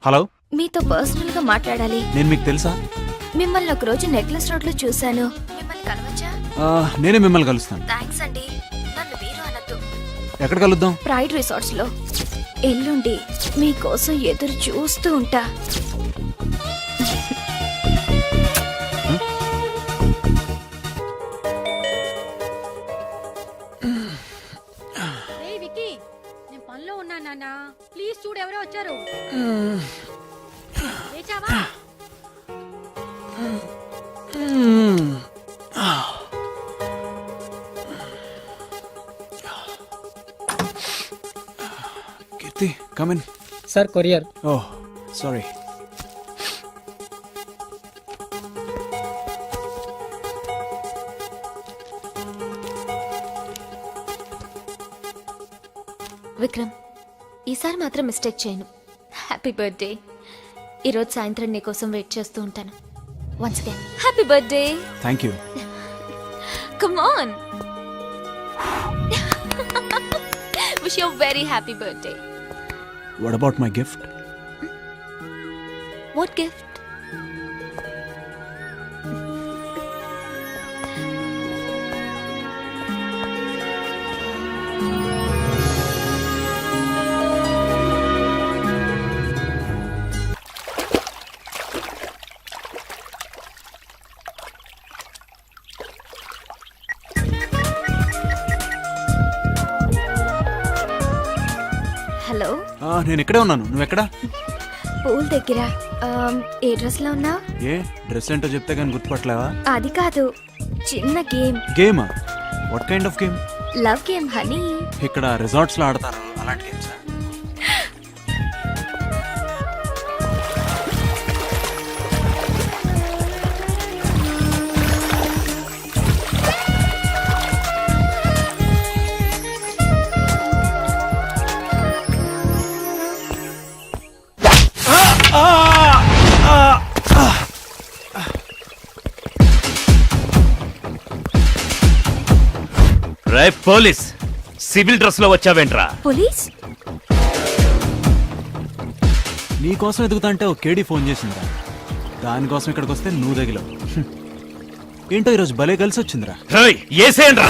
Hello, మీతో personal గా మాట్లాడాలి. నేను మీకు తెలుసా? మిమ్మల్ని ఒక రోజు నెక్లెస్ రోడ్ లో చూశాను. మిమ్మల్ని కలవచ్చా? నేనే మిమ్మల్ని కలుస్తాను. థ్యాంక్స్ అండి. నన్ను మీరు అనద్దు. ఎక్కడ కలుద్దాం? ప్రైడ్ రిసార్ట్స్ లో. ఎల్లుండి మీకోసం ఎదురు చూస్తూ ఉంటా. నేను పనిలో ఉన్నా నాన్న, ప్లీజ్ చూడు ఎవరో వచ్చారు. లేచావా? Keerthi, come in. Sir courier. Oh sorry. Vikram, ఈసారి మాత్రం మిస్టేక్ చేయను. Happy birthday. ఈరోజు సాయంత్రం నీకోసం వెయిట్ చేస్తూ ఉంటాను. Once again happy birthday. Thank you. Come on. Wish you very happy birthday. What about my gift? What gift? Hello, నేను ఇక్కడే ఉన్నాను. నువ్వెక్కడా? పూల్ దగ్గర. ఏ డ్రెస్ లో ఉన్నావు? ఏ డ్రెస్ ఏంటో చెప్తే కానీ గుర్తుపట్టలేవా? అది కాదు, చిన్న గేమ్. గేమా? What kind of game? Love game honey. ఇక్కడ రిసార్ట్స్ లో ఆడతారు అలాంటి గేమ్స్. రే పోలీస్, సివిల్ డ్రెస్ లో వచ్చావేంట్రా? పోలీస్? నీకోసం ఎదుగుతాంటే ఒక కేడీ ఫోన్ చేసిందిరా. దానికోసం ఇక్కడికి వస్తే నువ్వు తగిలావు. ఏంటో ఈరోజు భలే కలిసి వచ్చిందిరా. ఏసేయండ్రా.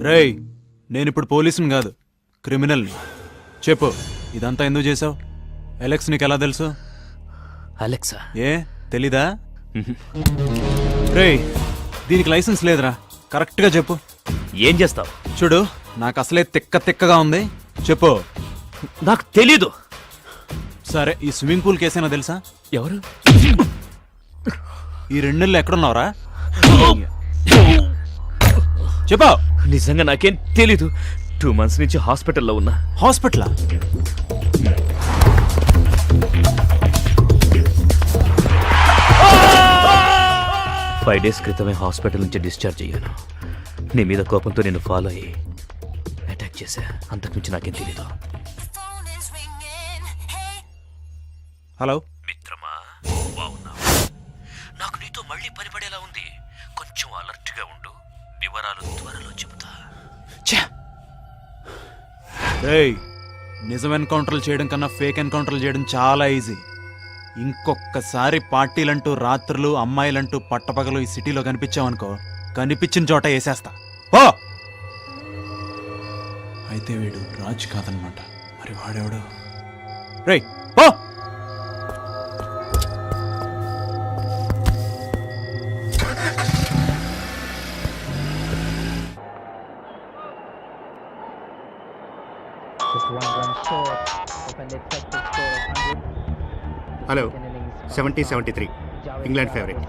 రేయ్, నేనిప్పుడు పోలీసుని కాదు, క్రిమినల్ని. చెప్పు, ఇదంతా ఎందుకు చేసావు? అలెక్స్ నీకు ఎలా తెలుసు? అలెక్సా? ఏ తెలీదా? రేయ్, దీనికి లైసెన్స్ లేదురా. కరెక్ట్గా చెప్పు. ఏం చేస్తావు? చూడు, నాకు అసలే తిక్కగా ఉంది. చెప్పు. నాకు తెలీదు. సరే, ఈ స్విమ్మింగ్ పూల్ కేసేనా తెలుసా? ఎవరు? ఈ 2 నెలలు ఎక్కడున్నావురా? చెప్పు. నిజంగా నాకేం తెలీదు. 2 months నుంచి హాస్పిటల్లో ఉన్నా. హాస్పిటలా? ఫైవ్ డేస్ క్రితమే హాస్పిటల్ నుంచి డిశ్చార్జ్ అయ్యాను. నీ మీద కోపంతో నేను ఫాలో అయ్యి అటాక్ చేశా. అంతకుమించి నాకేం తెలీదు. హలో మిత్రమా, బాగున్నావు? నాకు నీతో మళ్ళీ పని పడేలా ఉంది. కొంచెం అలర్ట్ గా ఉండు. వివరాలు త్వరలో చెబుతా. ఏయ్, నిజం ఎన్కౌంటర్లు చేయడం కన్నా ఫేక్ ఎన్కౌంటర్లు చేయడం చాలా ఈజీ. ఇంకొకసారి పార్టీలంటూ రాత్రులు అమ్మాయిలంటూ పట్టపగలు ఈ సిటీలో కనిపించావనుకో, కనిపించిన చోట వేసేస్తా. ఓ అయితే వీడు రాజ్ కాదనమాట. మరి వాడెవడు? రేయ్ oh! Hello 70-73 England favourite.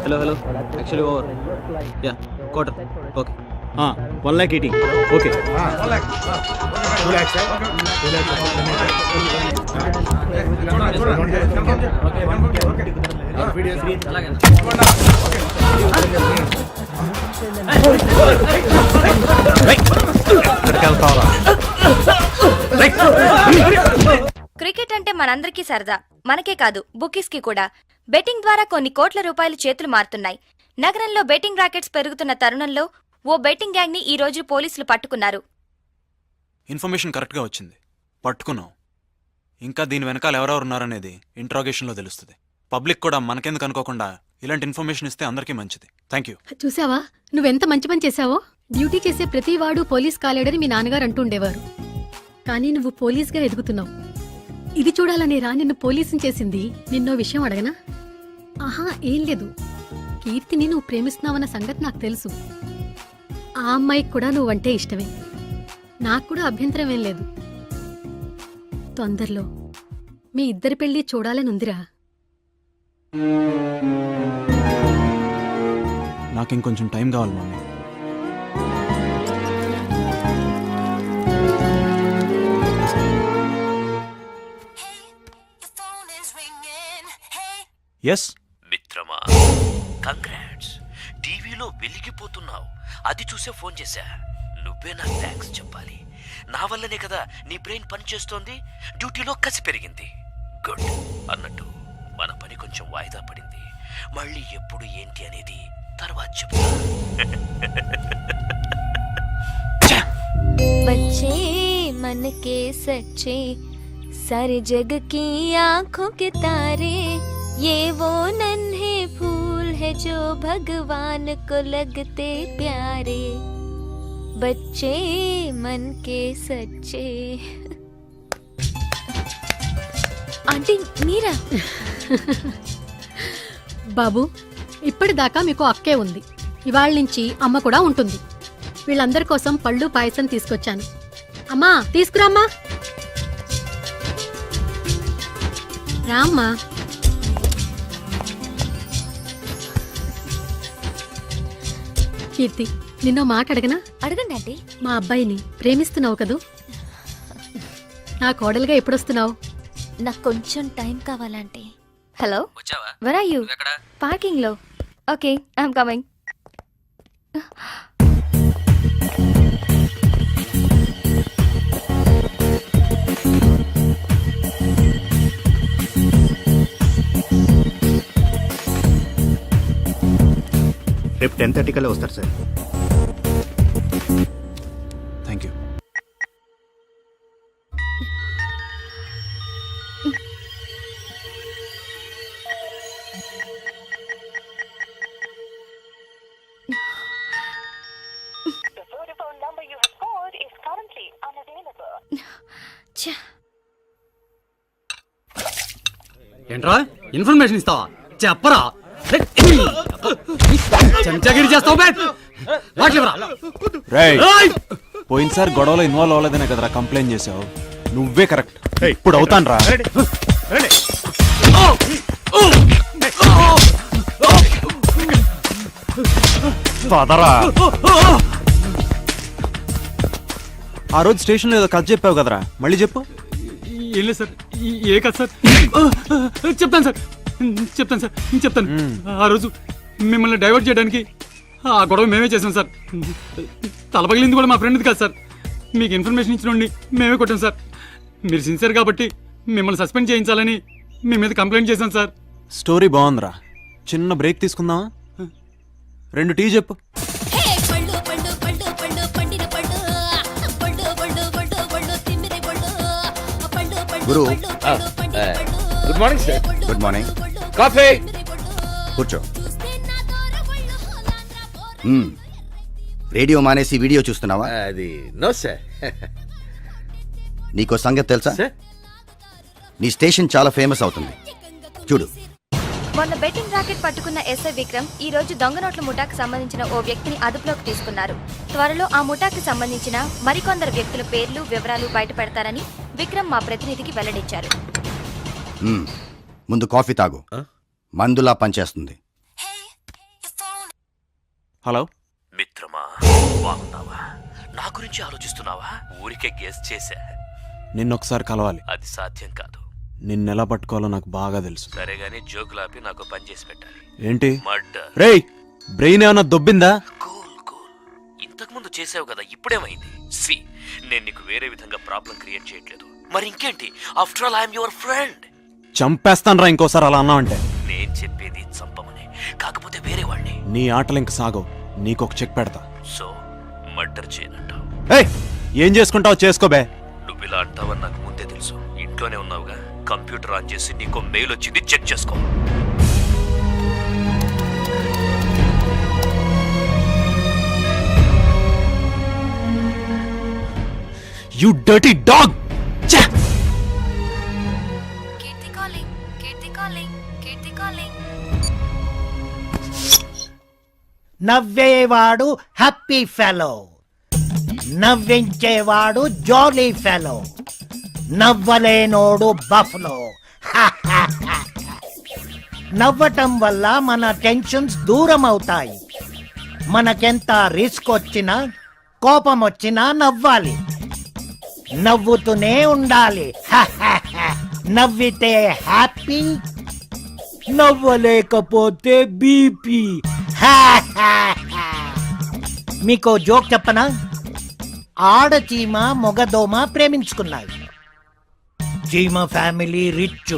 Hello actually over yeah quarter okay 1 lakh eating okay. Cricket అంటే మనందరికీ సరదా. మనకే కాదు, బుకీస్ కి కూడా. బెట్టింగ్ ద్వారా కొన్ని కోట్ల రూపాయలు చేతులు మారుతున్నాయి. నగరంలో బెట్టింగ్ రాకెట్స్ పెరుగుతున్న తరుణంలో ఓ బెట్టింగ్ గ్యాంగ్ ని ఈ రోజు పోలీసులు పట్టుకున్నారు. ఇన్ఫర్మేషన్ కరెక్ట్గా వచ్చింది, పట్టుకున్నాం. ఇంకా దీని వెనకాల ఎవరెవరు ఉన్నారనేది ఇంట్రాగేషన్లో తెలుస్తుంది. పబ్లిక్ కూడా మనకెందుకు అనుకోకుండా ఇలాంటి ఇన్ఫర్మేషన్ ఇస్తే అందరికీ మంచిది. Thank you. చూసావా నువ్వెంత మంచి పని చేశావో? డ్యూటీ చేసే ప్రతివాడు పోలీస్ కాలేడని మీ నాన్నగారు అంటుండేవారు. కానీ నువ్వు పోలీస్గా ఎదుగుతున్నావు. ఇది చూడాలనే రా నిన్ను పోలీసుని చేసింది. నిన్నో విషయం అడగనా? ఆహా, ఏం లేదు. కీర్తిని నువ్వు ప్రేమిస్తున్నావన్న సంగతి నాకు తెలుసు. ఆ అమ్మాయికి కూడా నువ్వంటే ఇష్టమే. నాకు కూడా అభ్యంతరం ఏం లేదు. తొందరలో మీ ఇద్దరి పెళ్లి చూడాలని ఉందిరా. నాకు ఇంకొంచెం టైం కావాలి మమ్మీ. ఎస్ మిత్రమా, కంగ్రాట్స్. టీవీలో వెలిగిపోతున్నావు. అది చూసే ఫోన్ చేశా. నువ్వే నాకు థ్యాంక్స్ చెప్పాలి. నా వల్లనే కదా నీ బ్రెయిన్ పనిచేస్తోంది. డ్యూటీలో కసి పెరిగింది. గుడ్. అన్నట్టు మన పని కొంచెం వాయిదా పడింది. మళ్ళీ ఎప్పుడు ఏంటి అనేది తర్వాత చెప్తా. बच्चे मन के सच्चे सारे जग की आंखों के तारे ये वो नन्हे फूल है जो भगवान को लगते प्यारे बच्चे मन के सच्चे. ఆంటీ మీరా? బాబు, ఇప్పటిదాకా మీకు అక్కే ఉంది. ఇవాళ నుంచి అమ్మ కూడా ఉంటుంది. వీళ్ళందరి కోసం పళ్ళు పాయసం తీసుకొచ్చాను. అమ్మా, తీసుకురామ్మా. రామ్మా. కీర్తి, నిన్నో మాట అడగనా? అడగండి ఆంటీ. మా అబ్బాయిని ప్రేమిస్తున్నావు కదూ? నా కోడలుగా ఎప్పుడొస్తున్నావు? నాకు కొంచెం టైం కావాలంటే. హలో, వచ్చావా? where are you? ఎక్కడ? పార్కింగ్ లో. Okay, I'm coming. రేపు 10:30 కల్లా వస్తారు సార్. Thank you. ఏంట్రా ఇన్ఫర్మేషన్ ఇస్తావా? చెప్పరా. చెంచాగిరి చేస్తావు బే మాట్లాడరా రేయ్ పోయినసారి గొడవలో ఇన్వాల్వ్ అవ్వలేదనే కదరా కంప్లైంట్ చేసావు. నువ్వే కరెక్ట్. ఇప్పుడు అవుతాను రా. పదరా. ఆ రోజు స్టేషన్లో ఏదో కథ చెప్పావు కదరా, మళ్ళీ చెప్పు. ఏం లేదు సార్, ఏ కాదు సార్. చెప్తాను సార్, చెప్తాను. ఆ రోజు మిమ్మల్ని డైవర్ట్ చేయడానికి ఆ గొడవ మేమే చేసాం సార్. తలపగిలింది కూడా మా ఫ్రెండ్ది కాదు సార్. మీకు ఇన్ఫర్మేషన్ ఇచ్చినండి మేమే కొట్టాం సార్. మీరు సిన్సియర్ కాబట్టి మిమ్మల్ని సస్పెండ్ చేయించాలని మీ మీద కంప్లైంట్ చేశాం సార్. స్టోరీ బాగుందిరా. చిన్న బ్రేక్ తీసుకుందామా? 2 టీ చెప్పు. గురు good morning sir. Good morning. Coffee. కూర్చో. రేడియో మానేసి వీడియో చూస్తున్నావా? అది నో సార్. నీకో సంగతి తెలుసా? సార్ నీ స్టేషన్ చాలా ఫేమస్ అవుతుంది. చూడు. మొన్న బెట్టింగ్ రాకెట్ పట్టుకున్న ఎస్ఐ విక్రమ్ ఈ రోజు దొంగ నోట్ల ముఠాకు సంబంధించిన ఓ వ్యక్తిని అదుపులోకి తీసుకున్నారు. త్వరలో ఆ ముఠాకు సంబంధించిన మరికొందరు వ్యక్తుల పేర్లు వివరాలు బయటపెడతారని విక్రమ్ మా ప్రతినిధికి వెల్లడించారు. ముందు కాఫీ తాగు. మందులా పనిచేస్తుంది. హలో మిత్రమా, బాగున్నావా? నా గురించి ఆలోచిస్తున్నావా? ఊరికే గెస్ చేశా. నిన్నొకసారి కలవాలి. అది సాధ్యం కాదు. నిన్నెలా పట్టుకోవాలో నాకు బాగా తెలుసు. సరే గానీ జోకులాపి నాకు పని చేసి పెట్టాలి. ఏంటి? మర్డర్. రేయ్, బ్రెయిన్ ఏమన్నా దొబ్బిందా? కూల్. ఇంతకు ముందు చేసావు కదా, ఇప్పుడేమైంది? సి, నేను నీకు వేరే విధంగా ప్రాబ్లం క్రియేట్ చేయట్లేదు. మరి ఇంకేంటి? After all I'm your friend. చంపేస్తాను రా ఇంకోసారి అలా అన్నావంటే. నేను చెప్పేది చంపమని, కాకపోతే వేరే వాడిని. నీ ఆటలు ఇంక సాగవు. నీకొక చెక్ పెడతా. సో మర్డర్ చేయనంటావు? ఏయ్, ఏం చేసుకుంటావు చేసుకోబే. నువ్వు ఇలా అంటావని నాకు ముందే తెలుసు. ఇంట్లోనే ఉన్నావుగా, కంప్యూటర్ ఆన్ చేసి నీకు మెయిల్ వచ్చింది, చెక్ చేసుకో. You dirty dog. నవ్వేవాడు హ్యాపీ ఫెలో, నవ్వించేవాడు జాలీ ఫెలో, నవ్వలేనోడు బఫ్లో. నవ్వటం వల్ల మన టెన్షన్స్ దూరం అవుతాయి. మనకెంత రిస్క్ వచ్చినా కోపం వచ్చినా నవ్వాలి, నవ్వుతూనే ఉండాలి. నవ్వితే హ్యాపీ, నవ్వలేకపోతే బీపీ. మీకో జోక్ చెప్పనా? ఆడచీమ మొగదోమ ప్రేమించుకున్నాయి. చీమ ఫ్యామిలీ రిచ్,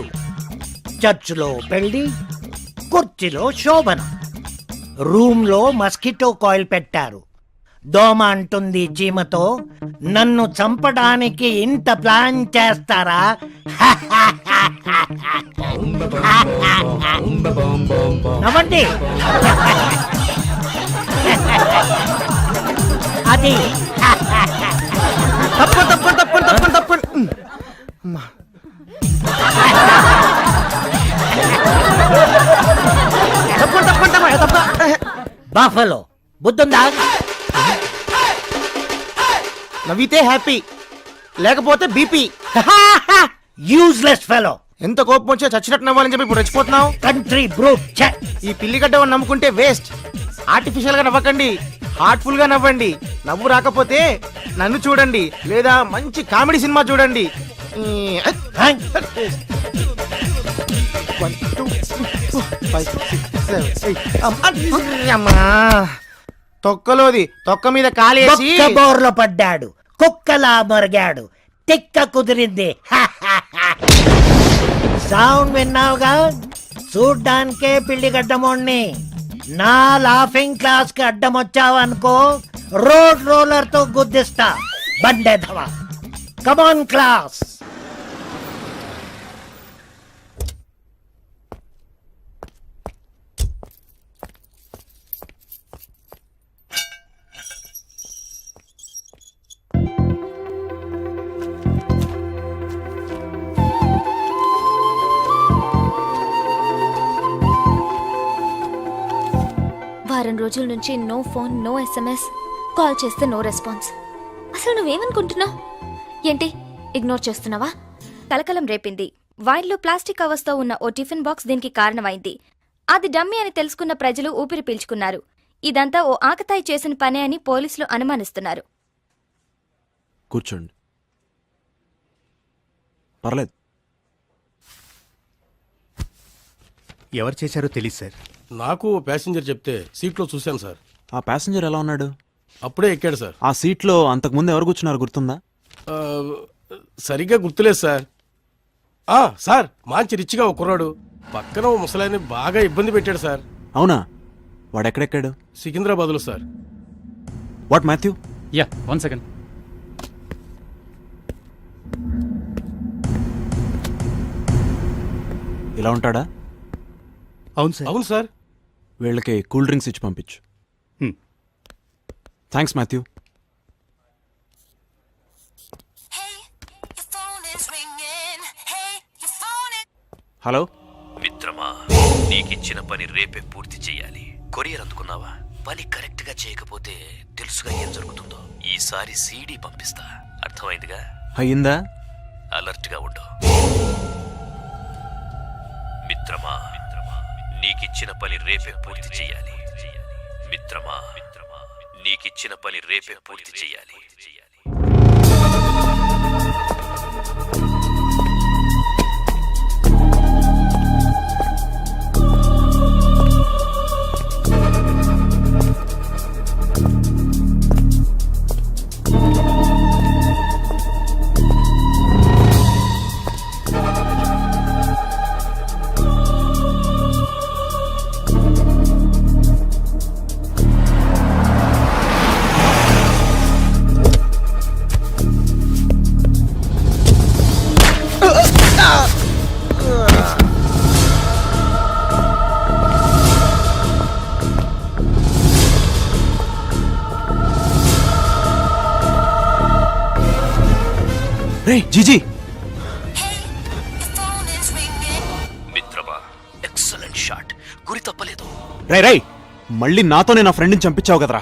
చర్చ్లో పెళ్లి, కుర్చీలో శోభనం, రూమ్లో మస్కిటో కాయిల్ పెట్టారు. దోమ అంటుంది చీమతో, నన్ను చంపడానికి ఇంత ప్లాన్ చేస్తారా? నవ్వండి. అది బఫలో బుద్ధుందా? నవ్వితే హ్యాపీ, లేకపోతే బీపీ. Useless fellow. ఎంత కోపం వచ్చా చచ్చినట్టు నవ్వాలని చెప్పి ఇప్పుడు రెచ్చిపోతున్నావు. Country brute. ఈ పిల్లిగడ్డ నమ్ముకుంటే వేస్ట్. ఆర్టిఫిషియల్ గా నవ్వకండి, హార్ట్ఫుల్ గా నవ్వండి. నవ్వు రాకపోతే నన్ను చూడండి, లేదా మంచి కామెడీ సినిమా చూడండి. తొక్కలోది తొక్క మీద కాలేసి బోర్లో పడ్డాడు, కుక్కలా మొరిగాడు, తిక్క కుదిరింది. సౌండ్ విన్నావుగా? చూడ్డానికే పిల్లిగడ్డమోణ్ణి. నా లాఫింగ్ క్లాస్ కి అడ్డం వచ్చావనుకో, రోడ్ రోలర్ తో గుద్దిస్తా. బండేధవా. కమాన్ క్లాస్. వారం రోజుల నుంచి no phone, no SMS, call చేస్తే నో రెస్పాన్స్. అసలు నువ్వేమనుకుంటున్నావు? ఏంటి ఇగ్నోర్ చేస్తున్నావా? కలకలం రేపింది. వైన్లో ప్లాస్టిక్ కవర్స్తో ఉన్న ఓ టిఫిన్ బాక్స్ దీనికి కారణమైంది. అది డమ్మీ అని తెలుసుకున్న ప్రజలు ఊపిరి పీల్చుకున్నారు. ఇదంతా ఓ ఆకతాయి చేసిన పనే అని పోలీసులు అనుమానిస్తున్నారు. కూర్చోండి, పర్లేదు. ఎవరు చేశారో తెలియదు సార్. నాకు ప్యాసింజర్ చెప్తే సీట్లో చూశాను సార్. ఆ ప్యాసింజర్ ఎలా ఉన్నాడు? అప్పుడే ఎక్కాడు సార్. ఆ సీట్లో అంతకుముందు ఎవరు కూర్చున్నారు గుర్తుందా? ఆ, సరిగ్గా గుర్తులేదు సార్. సార్, మంచి రిచ్గా ఒక కుర్రాడు పక్కన ఓ ముసలాయన్ని బాగా ఇబ్బంది పెట్టాడు సార్. అవునా? వాడు ఎక్కడెక్కాడు? సికింద్రాబాద్లో sir. What Matthew? Yeah, 1 second. ఇలా ఉంటాడా? అవును సార్. అవును సార్. వీళ్ళకి కూల్ డ్రింక్స్ ఇచ్చి పంపించు. Thanks Matthew. హలో మిత్రమా, నీకిచ్చిన పని రేపే పూర్తి చెయ్యాలి. కొరియర్ అందుకున్నావా? పని కరెక్ట్ గా చేయకపోతే తెలుసుగా ఏం జరుగుతుందో. ఈసారి సీడీ పంపిస్తా, అర్థమైందిగా? అయ్యిందా? అలర్ట్ గా ఉండు మిత్రమా. నీకిచ్చిన పని రేపే పూర్తి చెయ్యాలి. మిత్రమా, నీకిచ్చిన పని రేపే పూర్తి చెయ్యాలి. రే జీజీ! మిత్రమా, ఎక్సలెంట్ షాట్. గురి తప్పలేదు. రై రై, మళ్ళీ నాతోనే నా ఫ్రెండ్ని చంపించావు కదరా.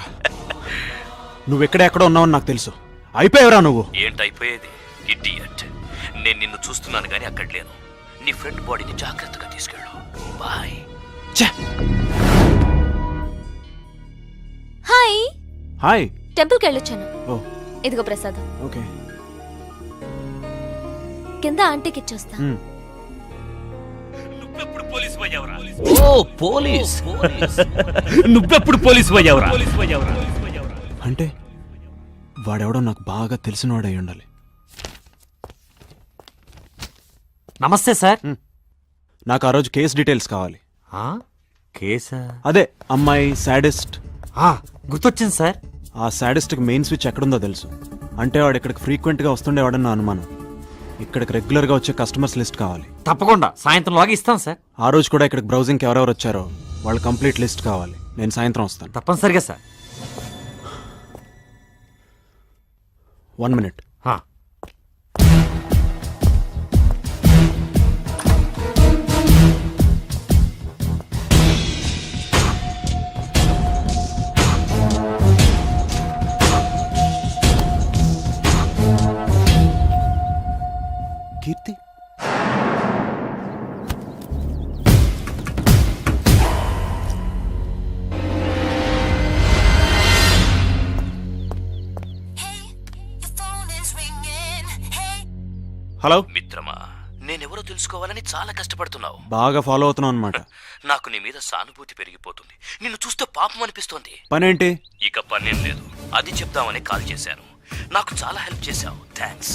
నువ్వెక్కడెక్కడో ఉన్నావని నాకు తెలుసు. అయిపోయావురా నువ్వు. ఏంటైపోయేది? ఇడియట్. నేను నిన్ను చూస్తున్నాను గానీ అక్కడ లేను. నీ ఫ్రెండ్ బాడీని జాగ్రత్తగా తీసుకెళ్ళు. బాయ్. హాయ్. హాయ్. టెంపుల్కి వెళ్ళొచ్చాను. ఓ ఇదిగో ప్రసాదం. ఓకే. కింద ఆంటీకి ఇచ్చొస్తా. నువ్వెప్పుడు పోలీసు పోయావురా? ఓ పోలీస్. నువ్వెప్పుడు పోలీసు పోయావురా? అంటే వాడెవడో నాకు బాగా తెలిసినవాడు అయి ఉండాలి. నమస్తే సార్. నాకు ఆ రోజు కేస్ డీటెయిల్స్ కావాలి. కేసా? అదే అమ్మాయి సాడిస్ట్. గుర్తొచ్చింది సార్. ఆ సాడిస్ట్కి మెయిన్ స్విచ్ ఎక్కడుందో తెలుసు. అంటే వాడు ఇక్కడికి ఫ్రీక్వెంట్గా వస్తుండేవాడని నా అనుమానం. ఇక్కడికి రెగ్యులర్గా వచ్చే కస్టమర్స్ లిస్ట్ కావాలి. తప్పకుండా సాయంత్రంలోగా ఇస్తాం సార్. ఆ రోజు కూడా ఇక్కడికి బ్రౌజింగ్కి ఎవరెవరు వచ్చారో వాళ్ళ కంప్లీట్ లిస్ట్ కావాలి. నేను సాయంత్రం వస్తాను. తప్పనిసరిగా సార్. 1 minute. కీర్తి, హలో. మిత్రమా, నేనెవరో తెలుసుకోవాలని చాలా కష్టపడుతున్నావు. బాగా ఫాలో అవుతున్నావు అనమాట. నాకు నీ మీద సానుభూతి పెరిగిపోతుంది. నిన్ను చూస్తే పాపం అనిపిస్తోంది. పనేంటి? ఇక పనేం లేదు, అది చెప్దామని కాల్ చేశాను. నాకు చాలా హెల్ప్ చేశావు, థ్యాంక్స్.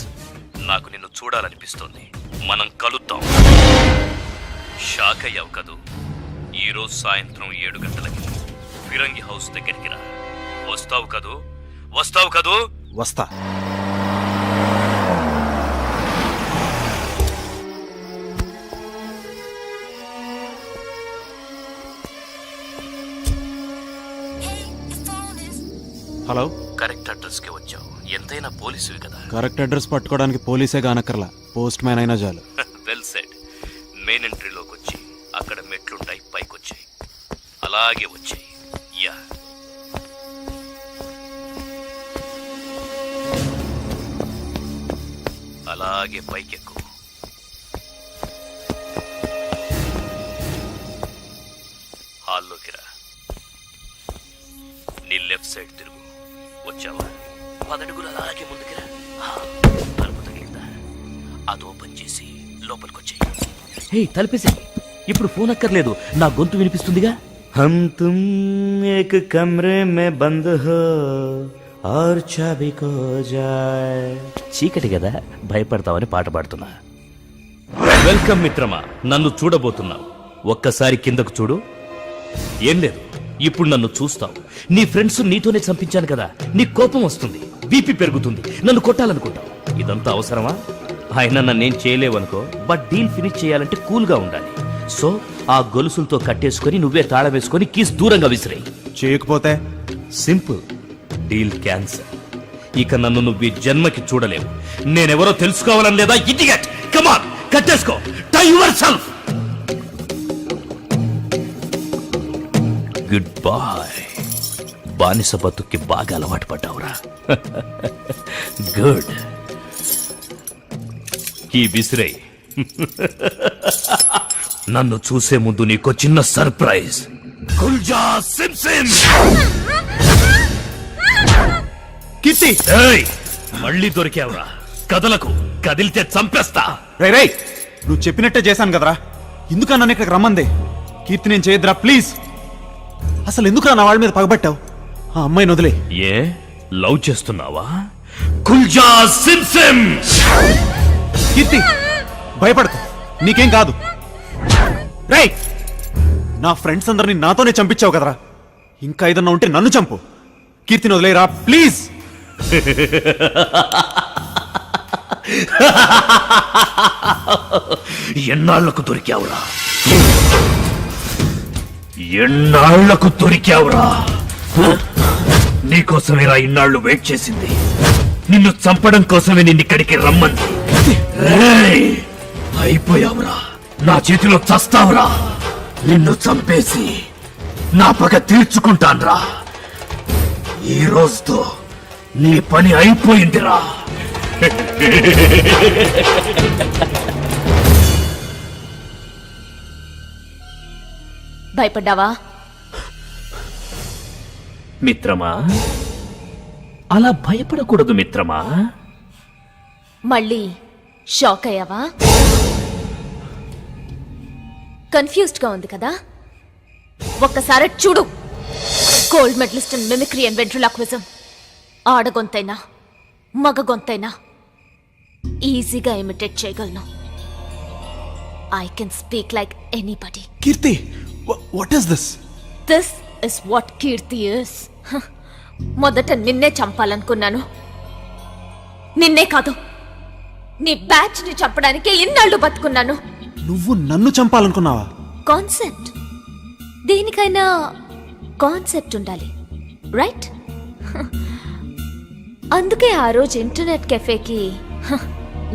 నాకు నిన్ను చూడాలనిపిస్తోంది. మనం కలుద్దాం. షాక్ అయ్యావు కదూ? ఈరోజు సాయంత్రం 7 గంటలకి ఫిరంగి హౌస్ దగ్గరికి రా. వస్తావు కదూ? వస్తావు కదూ? వస్తా. హలో. కరెక్ట్ అడ్రస్ కి వచ్చావు. ఎంతైనా పోలీసువి కదా. కరెక్ట్ అడ్రస్ పట్టుకోవడానికి పోలీసే కానక్కర్లా, పోస్ట్ మ్యాన్ అయినా చాలు. Well said. మెయిన్ ఎంట్రీలోకి వచ్చి అక్కడ మెట్లుంటాయి, పైకొచ్చాయి. అలాగే వచ్చాయి. యా. అలాగే పైకెక్కు. హాల్లోకి రా. నీ లెఫ్ట్ సైడ్ తిరుగు. వచ్చావా? 10 అడుగులు అలాగే ముందుకు రా. తలుపు తగిలిందా? అది ఓపెన్ చేసి లోపలికొచ్చాయి. హే, తలుపేసి. ఇప్పుడు ఫోన్ అక్కర్లేదు, నా గొంతు వినిపిస్తుందిగా. हम तुम एक कमरे में बंद हो और चाबी खो जाए. చీకటి కదా, భయపడతావని పాట పాడుతున్నా. వెల్కమ్ మిత్రమా, నన్ను చూడబోతున్నావు. ఒక్కసారి కిందకు చూడు. ఏం లేదు, ఇప్పుడు నన్ను చూస్తావు. నీ ఫ్రెండ్స్ నీతోనే చంపించాను కదా, నీ కోపం వస్తుంది, బీపీ పెరుగుతుంది, నన్ను కొట్టాలనుకుంటావు. ఇదంతా అవసరమా? అయినా నన్నేం చేయలేవనుకో, బట్ డీల్ ఫినిష్ చేయాలంటే కూల్గా ఉండాలి. సో ఆ గొలుసులతో కట్టేసుకొని నువ్వే తాళం వేసుకొని కీస్ దూరంగా విసిరేయి. చేయకపోతే సింపుల్, డీల్ క్యాన్సర్. ఇక నన్ను నువ్వు ఈ జన్మకి చూడలేవు. నేనెవరో తెలుసుకోవాలని లేదా? ఇడియట్, కమ్ ఆన్, కట్టేసుకో. Tie yourself. Good boy. బానిస బతుక్కి బాగా అలవాటు పడ్డావురా. గుడ్. ఈ విసిరేయ్. నన్ను చూసే ముందు నీకో చిన్న సర్ప్రైజ్. కుల్జా సిమ్ సిమ్. కీర్తి, ఏయ్, మళ్ళీ దొరికావురా. కదలకు, కదిలితే చంపేస్తా. రే రే, నువ్వు చెప్పినట్టే చేశాను కదరా. ఎందుకన్నా నన్ను ఇక్కడికి రమ్మంది? కీర్తి, నేను చేయొద్దురా ప్లీజ్. అసలు ఎందుకురా నా వాళ్ళ మీద పగబట్టావు? ఆ అమ్మాయిని వదిలే. ఏ, లవ్ చేస్తున్నావా? కుల్జా సిమ్ సిమ్. కీర్తి, భయపడకు, నీకేం కాదు. రేయ్, నా ఫ్రెండ్స్ అందరినీ నాతోనే చంపించావు కదరా. ఇంకా ఏదన్నా ఉంటే నన్ను చంపు. కీర్తిని వదిలేరా ప్లీజ్. ఎన్నాళ్లకు దొరికావురా? ఎన్నాళ్లకు దొరికావురా? నీకోసమేరా ఇన్నాళ్ళు వెయిట్ చేసింది. నిన్ను చంపడం కోసమే నిన్నిక్కడికి రమ్మంది. ఏయ్, అయిపోయావురా. నా చేతిలో చస్తావురా. నిన్ను చంపేసి నా పగ తీర్చుకుంటాన్రా. ఈ రోజుతో నీ పని అయిపోయిందిరా. భయపడ్డావా? మిత్రమా, అలా భయపడకూడదు మిత్రమా. మళ్ళీ షాక్ అయ్యావా? కన్ఫ్యూజ్డ్ గా ఉంది కదా? ఒక్కసారి చూడు. Gold medalist in mimicry and ventriloquism. ఆడగొంతైనా మగ గొంతైనా ఈజీగా ఇమిటేట్ చేయగలను. I can speak like anybody. Keerthi, what is this? This is what Keerthi is. మొదట నిన్నే చంపాలనుకున్నాను. నిన్నే కాదు, నీ బ్యాచ్ ని చంపడానికి ఇన్నాళ్ళు బతుకున్నాను. నువ్వు నన్ను చంపాలనుకున్నావా? కాన్సెప్ట్, దేనికైనా కాన్సెప్ట్ ఉండాలి, రైట్? అందుకే ఆ రోజు ఇంటర్నెట్ కెఫేకి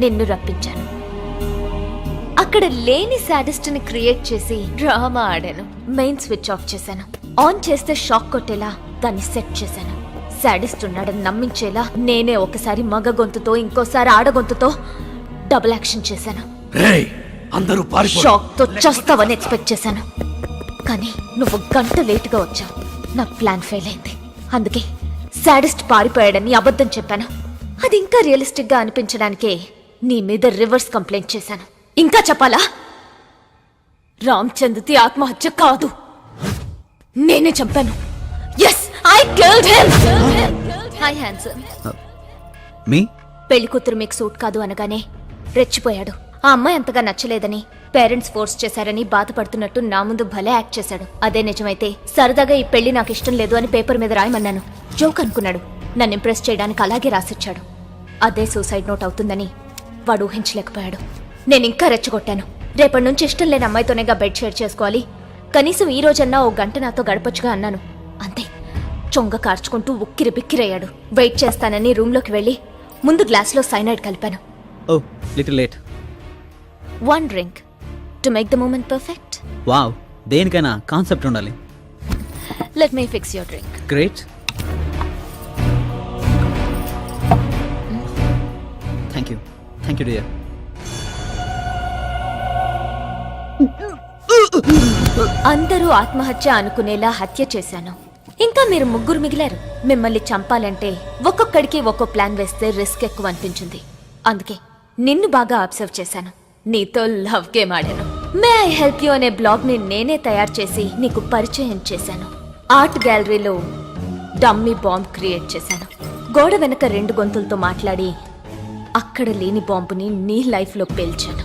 నిన్ను రప్పించాను. అక్కడ లేని సాడిస్ట్ ని క్రియేట్ చేసి డ్రామా ఆడాను. మెయిన్ స్విచ్ ఆఫ్ చేశాను. ఆన్ చేస్తే షాక్ కొట్టేలా దాన్ని సెట్ చేశాను. సాడిస్ట్ ఉన్నాడని నమ్మించేలా నేనే ఒకసారి మగ గొంతుతో ఇంకోసారి ఆడ గొంతుతో డబుల్ యాక్షన్ చేశాను. అందరూ షాక్ తో చస్తావని ఎక్స్పెక్ట్ చేశాను, కానీ నువ్వు గంట లేటుగా వచ్చావు. నా ప్లాన్ ఫెయిల్ అయింది. అందుకే సాడిస్ట్ పారిపోయాడని అబద్ధం చెప్పాను. అది ఇంకా రియలిస్టిక్ గా అనిపించడానికే నీ మీద రివర్స్ కంప్లైంట్ చేశాను. ఇంకా చెప్పాలా? రామ్చంద్రతి ఆత్మహత్య కాదు, నేనే చంపాను. yes I killed him. hi handsome. మీ పెళ్లి కూతురు మీకు సూట్ కాదు అనగానే రెచ్చిపోయాడు. ఆ అమ్మాయి అంతగా నచ్చలేదని, పేరెంట్స్ ఫోర్స్ చేశారని బాధపడుతున్నట్టు నా ముందు భలే యాక్ట్ చేశాడు. అదే నిజమైతే సరదాగా ఈ పెళ్లి నాకు ఇష్టం లేదు అని పేపర్ మీద రాయమన్నాను. జోక్ అనుకున్నాడు. నన్ను ఇంప్రెస్ చేయడానికి అలాగే రాసిచ్చాడు. అదే సూసైడ్ నోట్ అవుతుందని వాడు ఊహించలేకపోయాడు. నేను ఇంకా రెచ్చగొట్టాను. రేపటి నుంచి ఇష్టం లేని అమ్మాయితోనేగా బెడ్ షేర్ చేసుకోవాలి, కనీసం ఈ రోజన్నా ఓ గంట నాతో గడపొచ్చుగా అన్నాను. అంతే, చొంగ కార్చుకుంటూ ఉక్కిరి బిక్కిరయ్యాడు. వెయిట్ చేస్తానని రూమ్లోకి వెళ్ళి ముందు గ్లాస్లో సైనైడ్ కలిపాను. Oh little late. One drink to make the moment perfect. Wow, దేనికైనా కాన్సెప్ట్ ఉండాలి. Let me fix your drink. Great, thank you. Thank you dear. అందరూ ఆత్మహత్య అనుకునేలా హత్య చేశాను. ఇంకా మీరు ముగ్గురు మిగిలారు. మిమ్మల్ని చంపాలంటే ఒక్కొక్కడికి ఒక్కో ప్లాన్ వేస్తే రిస్క్ ఎక్కువ అనిపించింది. అందుకే నిన్ను బాగా అబ్జర్వ్ చేశాను. నీతో లవ్ గేమ్ ఆడాను. మే ఐ హెల్ప్ యూ అనే బ్లాగ్ ని నేనే తయారు చేసి నీకు పరిచయం చేశాను. ఆర్ట్ గ్యాలరీలో డమ్మీ బాంబ్ క్రియేట్ చేశాను. గోడ వెనక 2 గొంతులతో మాట్లాడి అక్కడ లేని బాంబుని నీ లైఫ్ లో పేల్చాను.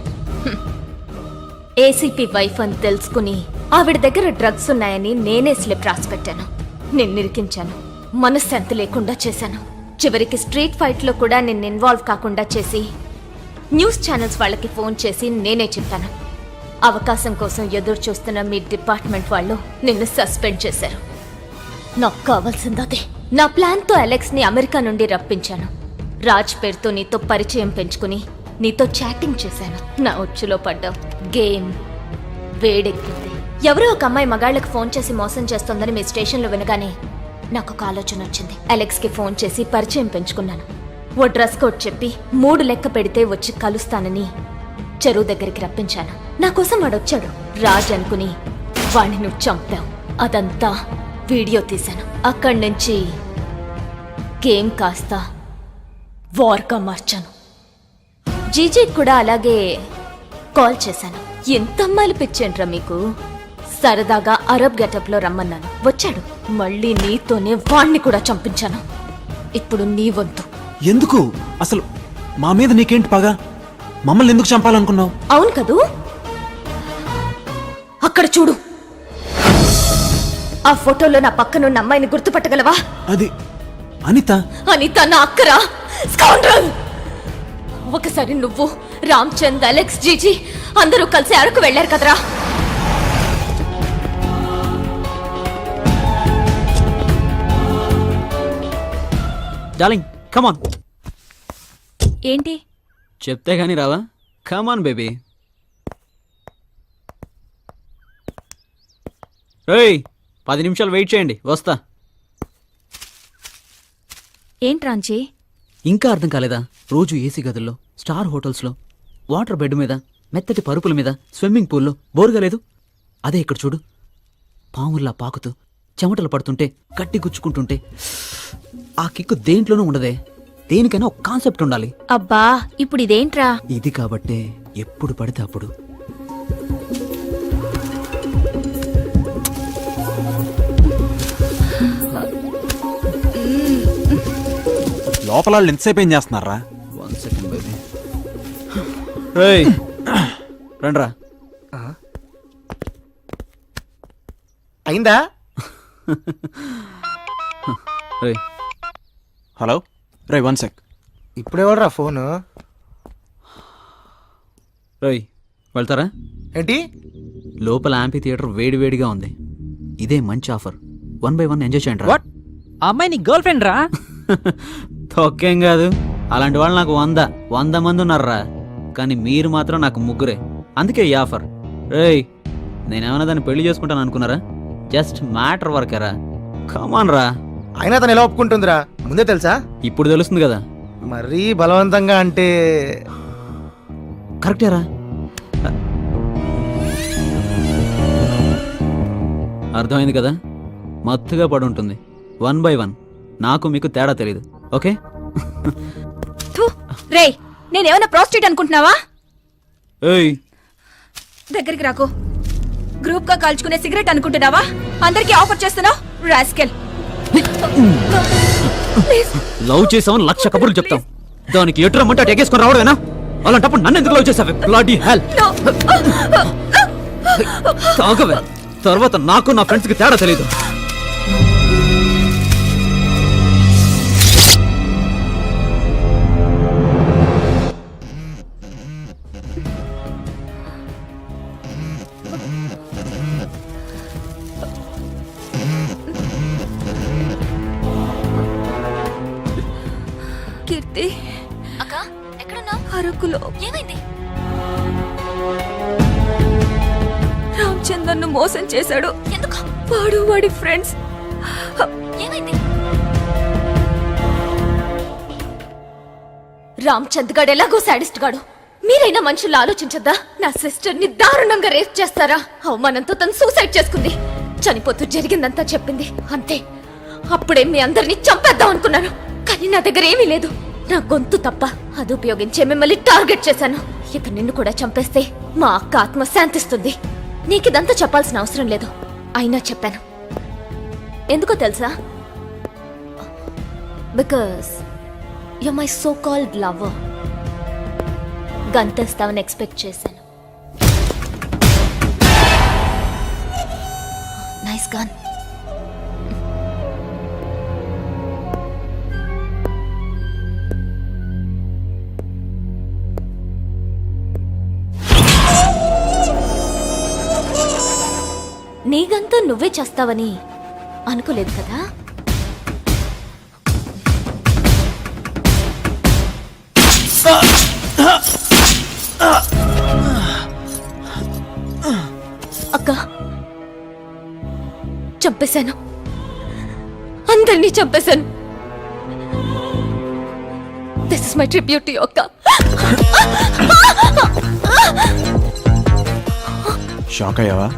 ఏసీపీ వైఫ్ అని తెలుసుకుని ఆవిడ దగ్గర డ్రగ్స్ ఉన్నాయని నేనే స్లిప్ రాసి పెట్టాను. నిన్నిరికించాను. మనశ్శాంతి లేకుండా చేశాను. చివరికి స్ట్రీట్ ఫైట్ లో కూడా నిన్ను ఇన్వాల్వ్ కాకుండా చేసి న్యూస్ ఛానల్స్ వాళ్ళకి ఫోన్ చేసి నేనే చెప్పాను. అవకాశం కోసం ఎదురు చూస్తున్న మీ డిపార్ట్మెంట్ వాళ్ళు నిన్ను సస్పెండ్ చేశారు. నాకు కావాల్సిందదే. నా ప్లాన్ తో అలెక్స్ ని అమెరికా నుండి రప్పించాను. రాజ్ పేరుతో నీతో పరిచయం పెంచుకుని నీతో చాటింగ్ చేశాను. నా ఉచ్చులో పడ్డావు. గేమ్ వేడెక్కింది. ఎవరో ఒక అమ్మాయి మగాళ్ళకి ఫోన్ చేసి మోసం చేస్తోందని మీ స్టేషన్లో వినగానే నాకు ఒక ఆలోచన వచ్చింది. అలెక్స్ కి ఫోన్ చేసి పరిచయం పెంచుకున్నాను. ఓ డ్రెస్ కోడ్ చెప్పి 3 లెక్క పెడితే వచ్చి కలుస్తానని చెరువు దగ్గరికి రప్పించాను. నా కోసం వాడొచ్చాడు. రాజ్ అనుకుని వాణ్ణి నువ్వు చంపావు. అదంతా వీడియో తీశాను. అక్కడి నుంచి గేమ్ కాస్త వార్గా మార్చాను. జీజీ కూడా అలాగే కాల్ చేశాను. ఎంత అమ్మాయిలు పిచ్చేంట్రా మీకు? సరదాగా అరబ్ గెటప్ లో రమ్మన్నాను. వచ్చాడు. మళ్ళీ నీతోనే వాణ్ణి కూడా చంపించాను. ఇప్పుడు నీ వంతు. ఎందుకు? అసలు మా మీద నీకేంటి పగ? మమ్మల్ని ఎందుకు చంపాలనుకున్నావు? అవును కదూ? అక్కడ చూడు. ఆ ఫోటోలో నా పక్కనున్న అమ్మాయిని గుర్తుపట్టగలవా? అది అనిత. అనిత నా అక్కరా? స్కౌండ్రల్! ఒకసారి నువ్వు, రామ్చంద్, అలెక్స్, జీజీ అందరూ కలిసి అరకు వెళ్లారు కదరా? Darling come on. ఏంటి? చెప్తే గానీ రావా? Come on baby. రేయ్ 10 నిమిషాలు వెయిట్ చేయండి, వస్తా. ఏంట్రాంచి? ఇంకా అర్థం కాలేదా? రోజు ఏసీ గదుల్లో, స్టార్ హోటల్స్లో, వాటర్ బెడ్ మీద, మెత్తటి పరుపుల మీద, స్విమ్మింగ్ పూల్లో బోరుగా లేదు? అదే ఇక్కడ చూడు, పాముల్లా పాకుతూ చెమటలు పడుతుంటే, గట్టి గుచ్చుకుంటుంటే ఆ కిక్కు దేంట్లోనూ ఉండదే. దేనికైనా ఒక కాన్సెప్ట్ ఉండాలి. అబ్బా ఇప్పుడు ఇదేంట్రా? ఇది కాబట్టే ఎప్పుడు పడితే అప్పుడు లోపల వాళ్ళు ఎంతసేపు ఏం చేస్తున్నారా? 1 సెకండ్ బేబీ. రేయ్ రండ్రా. అయిందా? రేయ్ హలో రే 1 సెక్. ఇప్పుడెవడరా ఫోను? రేయ్ వెళ్తారా? ఏంటి? లోపల యాంపీ థియేటర్ వేడివేడిగా ఉంది. ఇదే మంచి ఆఫర్. 1 by 1 ఎంజాయ్ చేయండి. వాట్? ఆ అమ్మాయి నీ గర్ల్ ఫ్రెండ్ రా? తొక్కేం కాదు. అలాంటి వాళ్ళు నాకు 100 మంది ఉన్నారా. కానీ మీరు మాత్రం నాకు 3. అందుకే ఈ ఆఫర్. రేయ్ నేనేమన్నా దాన్ని పెళ్లి చేసుకుంటాను అనుకున్నారా? Just matter వర్కరా. కమాన్ రా. అయినా తను ఎలా ఒప్పుకుంటుందిరా? ముందే తెలుసా? ఇప్పుడు తెలుస్తుంది కదా. మరీ బలవంతంగా అంటే కరెక్టేరా. అర్థమైంది కదా? మత్తుగా పడి ఉంటుంది. 1 by 1. నాకు మీకు తేడా తెలీదు. ఓకే? రే నేనేమన్నా ప్రాస్టిట్యూట్ అనుకుంటున్నావా? ఏయ్ దగ్గరికి రాకు. గ్రూప్ గా కాల్చుకునే సిగరెట్ అనుకుంటున్నావా? అందరికీ ఆఫర్ చేస్తున్నావు రాస్కెల్. లవ్ చేసామని 1,00,000 కబుర్లు చెప్తాం. దానికి ఎటు రమ్మంటే అటు ఎగేసుకొని రావడమేనా? అలాంటప్పుడు నన్ను ఎందుకు లవ్ చేసావే? Bloody hell. తాగవే. తర్వాత నాకు నా ఫ్రెండ్స్కి తేడా తెలీదు. కీర్తి అక్క ఎక్కడున్నావు? అరకులో ఏమైంది? రామ్చంద్ నన్ను మోసం చేశాడు. ఎందుకు? వాడు వాడి ఫ్రెండ్స్. ఏమైంది? రామ్చంద్ గాడు ఎలాగో శాడిస్ట్ గాడు. మీరైనా మనుషులు ఆలోచించద్దా? నా సిస్టర్ ని దారుణంగా రేప్ చేస్తారా? అవమానంతో తను సూసైడ్ చేసుకుంది. చనిపోతూ జరిగిందంతా చెప్పింది. అంతే. అప్పుడే మీ అందరినీ చంపేద్దాం అనుకున్నాను. కానీ నా దగ్గర ఏమీ లేదు. నా గొంతు తప్ప. అది ఉపయోగించే మిమ్మల్ని టార్గెట్ చేశాను. ఇక నిన్ను కూడా చంపేస్తే మా అక్క ఆత్మ శాంతిస్తుంది. నీకిదంతా చెప్పాల్సిన అవసరం లేదు. అయినా చెప్పాను. ఎందుకో తెలుసా? Because you my so called lover. గంతేస్తావని ఎక్స్పెక్ట్ చేశాను. Nice gun. నీ గంతో నువ్వే చేస్తావని అనుకోలేదు కదా. అక్క, చంపేశాను. అందరినీ చంపేశాను. This is my tribute to you అక్క. షాక్ అయ్యావా?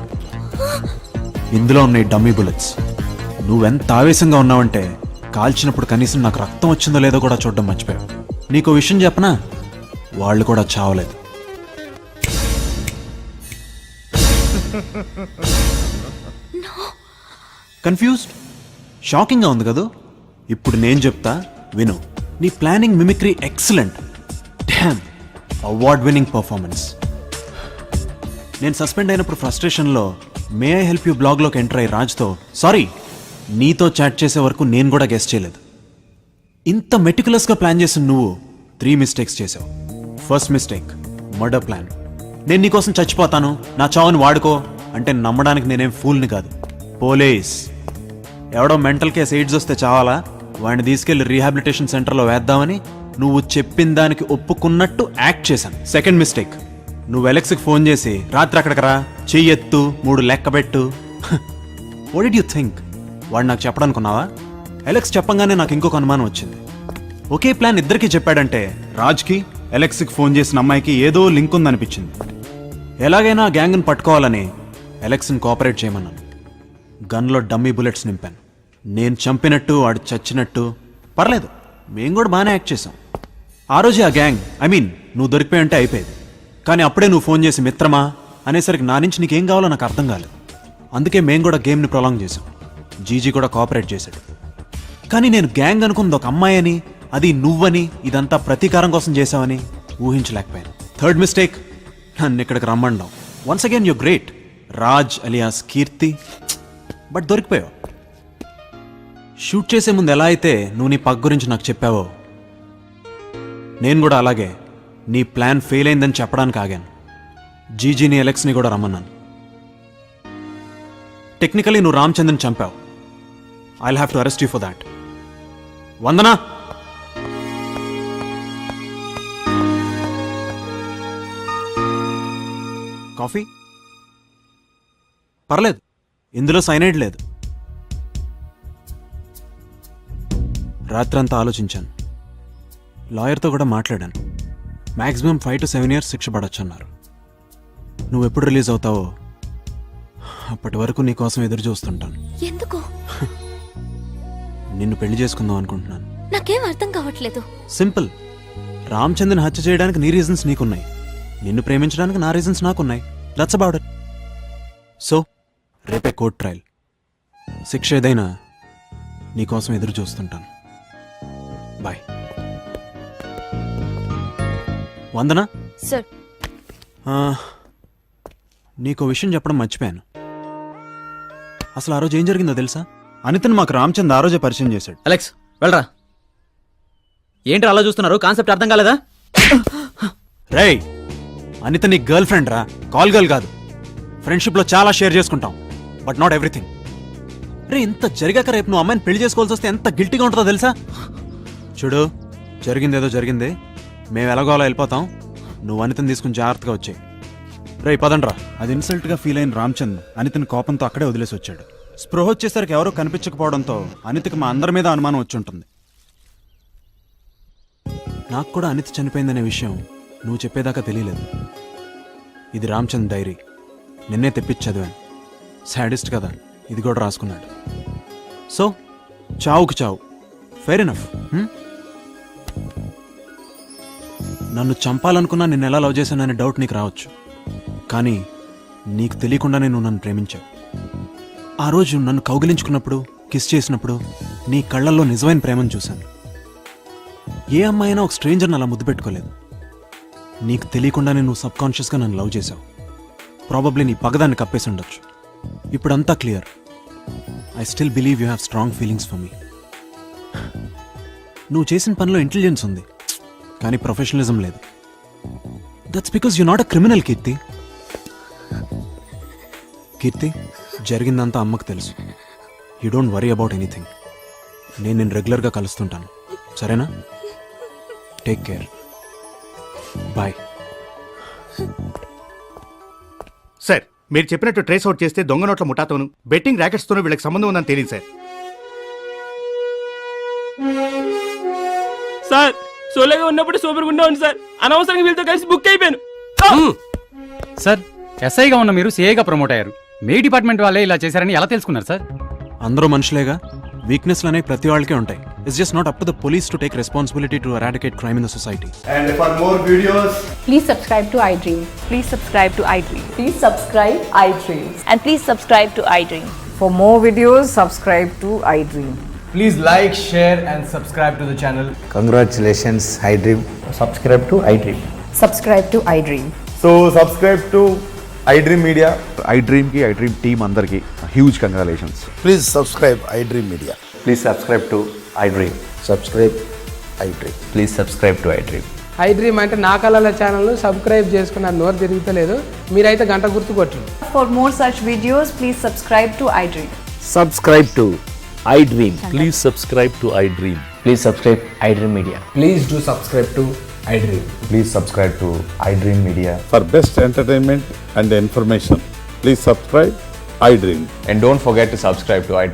ఇందులో ఉన్నాయి డమ్మీ బుల్లెట్స్. నువ్వెంత ఆవేశంగా ఉన్నావంటే కాల్చినప్పుడు కనీసం నాకు రక్తం వచ్చిందో లేదో కూడా చూడడం మర్చిపోయావు. నీకో విషయం చెప్పనా? వాళ్ళు కూడా చావలేదు. కన్ఫ్యూజ్డ్? షాకింగ్గా ఉంది కదూ? ఇప్పుడు నేను చెప్తా విను. నీ planning mimicry excellent. Damn, award winning performance. నేను సస్పెండ్ అయినప్పుడు ఫ్రస్ట్రేషన్లో మే ఐ హెల్ప్ యూ బ్లాగ్లోకి ఎంటర్ అయ్యి రాజ్తో సారీ నీతో చాట్ చేసే వరకు నేను కూడా గెస్ చేయలేదు. ఇంత మెటికులస్గా ప్లాన్ చేసిన నువ్వు 3 మిస్టేక్స్ చేసావు. First mistake, murder plan. నేను నీకోసం చచ్చిపోతాను, నా చావుని వాడుకో అంటే నమ్మడానికి నేనేం ఫూల్ని కాదు. పోలీస్ ఎవడో మెంటల్ కేసు ఎయిడ్స్ వస్తే చావాలా? వాడిని తీసుకెళ్లి రీహాబిలిటేషన్ సెంటర్లో వేద్దామని నువ్వు చెప్పిన దానికి ఒప్పుకున్నట్టు యాక్ట్ చేశాను. సెకండ్ మిస్టేక్, నువ్వు ఎలెక్స్కి ఫోన్ చేసి రాత్రి అక్కడికి రా, చెయ్యెత్తు, 3 లెక్కబెట్టు. What did you think? వాడు నాకు చెప్పడానుకున్నావా? ఎలెక్స్ చెప్పంగానే నాకు ఇంకొక అనుమానం వచ్చింది. ఒకే ప్లాన్ ఇద్దరికి చెప్పాడంటే రాజ్కి ఎలెక్స్కి ఫోన్ చేసిన అమ్మాయికి ఏదో లింక్ ఉందనిపించింది. ఎలాగైనా ఆ గ్యాంగ్ని పట్టుకోవాలని ఎలెక్స్ని కోఆపరేట్ చేయమన్నాను. గన్లో డమ్మీ బుల్లెట్స్ నింపాను. నేను చంపినట్టు వాడు చచ్చినట్టు పర్లేదు, మేము కూడా బాగానే యాక్ట్ చేసాం. ఆ రోజే ఆ గ్యాంగ్, నువ్వు దొరికిపోయి అయిపోయేది. కానీ అప్పుడే నువ్వు ఫోన్ చేసి మిత్రమా అనేసరికి నా నుంచి నీకేం కావాలో నాకు అర్థం కాలేదు. అందుకే మేము కూడా గేమ్ని ప్రొలాంగ్ చేసాం. జీజీ కూడా కోఆపరేట్ చేశాడు. కానీ నేను గ్యాంగ్ అనుకుంది ఒక అమ్మాయి అని, అది నువ్వని, ఇదంతా ప్రతీకారం కోసం చేసావని ఊహించలేకపోయాను. థర్డ్ మిస్టేక్, నన్ను ఇక్కడికి రమ్మండం. Once again you great. Raj alias Keerthi, but దొరికిపోయావు. షూట్ చేసే ముందు ఎలా అయితే నువ్వు నీ పగ్ గురించి నాకు చెప్పావో, నేను కూడా అలాగే నీ ప్లాన్ ఫెయిల్ అయిందని చెప్పడానికి ఆగాను. జీజీని ఎలెక్స్ని కూడా రమ్మన్నాను. టెక్నికలీ నువ్వు రామ్చంద్రని చంపావు. I'll have to arrest you for that. Vandana, coffee? పర్లేదు, ఇందులో సైనైడ్ లేదు. రాత్రంతా ఆలోచించాను. లాయర్తో కూడా మాట్లాడాను. మ్యాక్సిమం 5 to 7 years శిక్ష పడొచ్చు అన్నారు. నువ్వు ఎప్పుడు రిలీజ్ అవుతావో అప్పటి వరకు నీ కోసం ఎదురు చూస్తుంటాను. ఎందుకు? నిన్ను పెళ్లి చేసుకుందాం అనుకుంటున్నాను. నాకేం అర్థం కావట్లేదు. సింపుల్. రామ్చంద్రని హత్య చేయడానికి నీ రీజన్స్ నీకున్నాయి, నిన్ను ప్రేమించడానికి నా రీజన్స్ నాకున్నాయి. That's about it. సో రేపే కోర్ట్ ట్రయల్. శిక్ష ఏదైనా నీకోసం ఎదురు చూస్తుంటాను. బాయ్. వందనా, సార్, నీకో విషయం చెప్పడం మర్చిపోయాను. అసలు ఆ రోజు ఏం జరిగిందో తెలుసా? అనితను మాకు రామ్చంద్ ఆ రోజే పరిచయం చేశాడు. అలెక్స్ వెళ్ళరా. ఏంటి అలా చూస్తున్నారు? కాన్సెప్ట్ అర్థం కాలేదా? రేయ్, అనిత నీ గర్ల్ ఫ్రెండ్ రా, కాల్ గర్ల్ కాదు. ఫ్రెండ్షిప్లో చాలా షేర్ చేసుకుంటాం, బట్ నాట్ ఎవ్రీథింగ్. రే, ఇంత జరిగాక రేపు నువ్వు అమ్మాయిని పెళ్లి చేసుకోవాల్సి వస్తే ఎంత గిల్టీగా ఉంటుందో తెలుసా? చూడు, జరిగిందేదో జరిగింది. మేము ఎలాగో అలా వెళ్ళిపోతాం. నువ్వు అనితని తీసుకుని జాగ్రత్తగా వచ్చాయి. రే పదండ్రా. అది ఇన్సల్ట్గా ఫీల్ అయిన రామ్చంద్ అనితని కోపంతో అక్కడే వదిలేసి వచ్చాడు. స్పృహ వచ్చేసరికి ఎవరూ కనిపించకపోవడంతో అనితకి మా అందరి మీద అనుమానం వచ్చి ఉంటుంది. నాకు కూడా అనిత్ చనిపోయిందనే విషయం నువ్వు చెప్పేదాకా తెలియలేదు. ఇది రామ్చంద్ డైరీ, నిన్నే తెప్పించి చదివాను. సాడిస్ట్ కదా, ఇది కూడా రాసుకున్నాడు. సో చావుకు చావు, ఫెయిర్ ఎనఫ్. నన్ను చంపాలనుకున్నా నిన్ను ఎలా లవ్ చేశాననే డౌట్ నీకు రావచ్చు, కానీ నీకు తెలియకుండానే నువ్వు నన్ను ప్రేమించావు. ఆ రోజు నన్ను కౌగిలించుకున్నప్పుడు, కిస్ చేసినప్పుడు నీ కళ్ళల్లో నిజమైన ప్రేమను చూశాను. ఏ అమ్మాయి అయినా ఒక స్ట్రేంజర్ని అలా ముద్దు పెట్టుకోలేదు. నీకు తెలియకుండానే నువ్వు సబ్కాన్షియస్గా నన్ను లవ్ చేశావు. ప్రాబబ్లీ నీ పగదాన్ని కప్పేసి ఉండొచ్చు. ఇప్పుడంతా clear. I still believe you have strong feelings for me. నువ్వు చేసిన పనిలో ఇంటెలిజెన్స్ ఉంది, కానీ ప్రొఫెషనలిజం లేదు. That's because you not a criminal, Keerthi. Keerthi, జరిగిందంతా అమ్మకు తెలుసు. You don't worry about anything. నేను నిన్ను రెగ్యులర్గా కలుస్తుంటాను, సరేనా? Take care. బాయ్. సార్, మీరు చెప్పినట్టు ట్రేస్ అవుట్ చేస్తే దొంగ నోట్ల ముఠాతోను బెట్టింగ్ ర్యాకెట్స్తోనూ వీళ్ళకి సంబంధం ఉందని తెలియదు సార్. సార్ సోలోగా ఉన్నప్పుడు సూపర్గా ఉండేవాడిని సార్. అనవసరంగా వీళ్ళతో కలిసి బుక్ అయిపోయాను. సార్, ఎస్ఐగా ఉన్న మీరు సిఐగా ప్రమోట్ అయ్యారు. మీ డిపార్ట్మెంట్ వాళ్ళే ఇలా చేశారని ఎలా తెలుసుకున్నారు సార్? అందరూ మనుషులేగా, వీక్నెస్లు అనేవి ప్రతి వాళ్ళకే ఉంటాయి. It's just not up to the police to take responsibility to eradicate crime in the society. And for more videos, Please subscribe to iDream. Please subscribe to iDream. Please subscribe iDream. And please subscribe to iDream. For more videos, subscribe to iDream. please like, share and subscribe to the channel. Congratulations iDream. Subscribe to iDream. Subscribe to iDream. So subscribe to iDream Media. iDream ki iDream team andarki huge congratulations. Please subscribe iDream media. Please subscribe to iDream. Subscribe iDream. Please subscribe to iDream. iDream అంటే నా కళల channel subscribe చేసుకున్న నోరు తిరుగుతలేదు. మీరైతే గంట గుర్తు కొట్టండి. For more such videos, please subscribe to iDream. Subscribe to iDream. Please subscribe to iDream. Please subscribe iDream Media. Please do subscribe to iDream. Please subscribe to iDream Media. For best entertainment and information please subscribe iDream. And don't forget to subscribe to iDream.